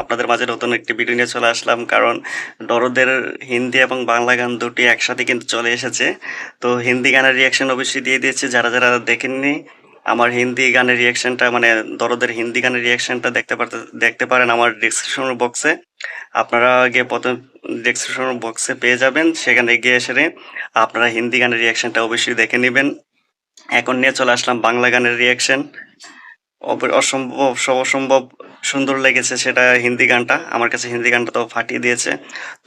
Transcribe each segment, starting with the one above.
আপনাদের মাঝে নতুন একটি ভিডিও নিয়ে চলে আসলাম। কারণ দরদের হিন্দি এবং বাংলা গান দুটি একসাথে কিন্তু চলে এসেছে। তো হিন্দি গানের রিঅ্যাকশন অবশ্যই দিয়ে দিয়েছি। যারা দেখেননি আমার হিন্দি গানের রিঅ্যাকশনটা মানে দরদের হিন্দি গানের রিঅ্যাকশনটা দেখতে পারেন আমার ডেসক্রিপশন বক্সে। আপনারা গিয়ে প্রথম ডেসক্রিপশন বক্সে পেয়ে যাবেন। সেখানে গিয়ে এসে আপনারা হিন্দি গানের রিঅ্যাকশনটা অবশ্যই দেখে নিবেন। এখন নিয়ে চলে আসলাম বাংলা গানের রিঅ্যাকশন। অসম্ভব সুন্দর লেগেছে সেটা হিন্দি গানটা। আমার কাছে হিন্দি গানটা তো ফাটিয়ে দিয়েছে।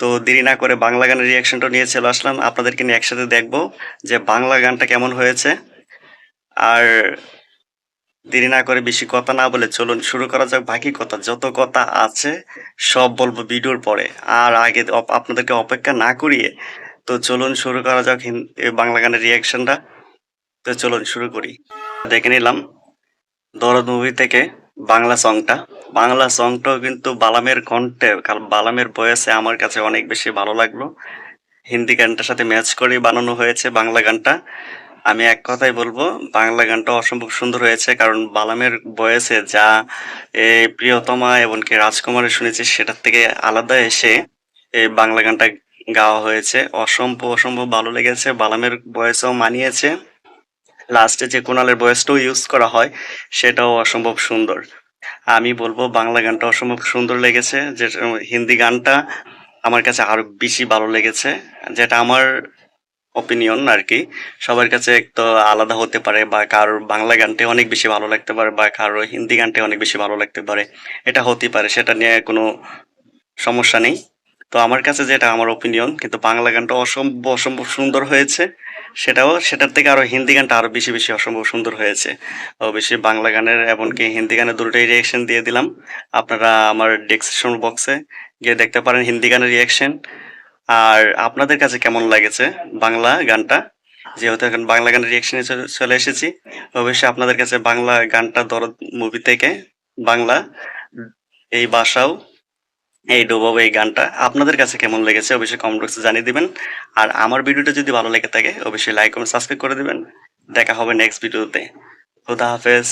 তো দেরি না করে বাংলা গানের রিঅ্যাকশনটা নিয়ে চলে আসলাম। আপনাদেরকে নিয়ে একসাথে দেখবো যে বাংলা গানটা কেমন হয়েছে। আর দেরি না করে বেশি কথা না বলে চলুন শুরু করা যাক। বাকি কথা যত কথা আছে সব বলবো ভিডিওর পরে। আর আগে আপনাদেরকে অপেক্ষা না করিয়ে তো চলুন শুরু করা যাক বাংলা গানের রিঅ্যাকশনটা। তো চলুন শুরু করি। দেখে নিলাম দরদ মুভি থেকে বাংলা সংটাও কিন্তু বালামের কণ্ঠে বালামের ভয়েসে আমার কাছে অনেক বেশি ভালো লাগলো। হিন্দি গানটার সাথে ম্যাচ করে বানানো হয়েছে বাংলা গানটা। আমি এক কথাই বলবো বাংলা গানটা অসম্ভব সুন্দর হয়েছে। কারণ বালামের ভয়েসে যা প্রিয়তমা এমনকি রাজকুমারের শুনেছি সেটার থেকে আলাদা এসে এই বাংলা গানটা গাওয়া হয়েছে। অসম্ভব ভালো লেগেছে। বালামের ভয়েসও মানিয়েছে। লাস্টে যে কুণালের ভয়েসটাও ইউজ করা হয় সেটাও অসম্ভব সুন্দর। আমি বলবো বাংলা গানটা অসম্ভব সুন্দর লেগেছে। যে হিন্দি গানটা আমার কাছে আরো বেশি ভালো লেগেছে। যেটা আমার অপিনিয়ন আর কি। সবার কাছে তো আলাদা হতে পারে, বা কারোর বাংলা গানটা অনেক বেশি ভালো লাগতে পারে, বা কারোর হিন্দি গানটা অনেক বেশি ভালো লাগতে পারে। এটা হতেই পারে, সেটা নিয়ে কোনো সমস্যা নেই। তো আমার কাছে যেটা আমার অপিনিয়ন, কিন্তু বাংলা গানটা অসম্ভব সুন্দর হয়েছে। সেটার থেকে আরো হিন্দি গানটা আরো বেশি অসম্ভব সুন্দর হয়েছে। অবশ্যই বাংলা গানের এমনকি হিন্দি গানের দুটোই রিয়াকশন দিয়ে দিলাম। আপনারা আমার ডেসক্রিপশন বক্সে গিয়ে দেখতে পারেন হিন্দি গানের রিয়াকশন। আর আপনাদের কাছে কেমন লাগেছে বাংলা গানটা? যেহেতু এখন বাংলা গানের রিয়াকশনে চলে এসেছি, অবশ্যই আপনাদের কাছে বাংলা গানটা দরদ মুভি থেকে বাংলা এই বাসাও এই ডোবাবো এই গানটা আপনাদের কাছে কেমন লেগেছে অবশ্যই কমেন্ট বক্সে জানিয়ে দিবেন। আর আমার ভিডিওটা যদি ভালো লেগে থাকে অবশ্যই লাইক কমেন্ট সাবস্ক্রাইব করে দিবেন। দেখা হবে নেক্সট ভিডিওতে। খোদা হাফেজ।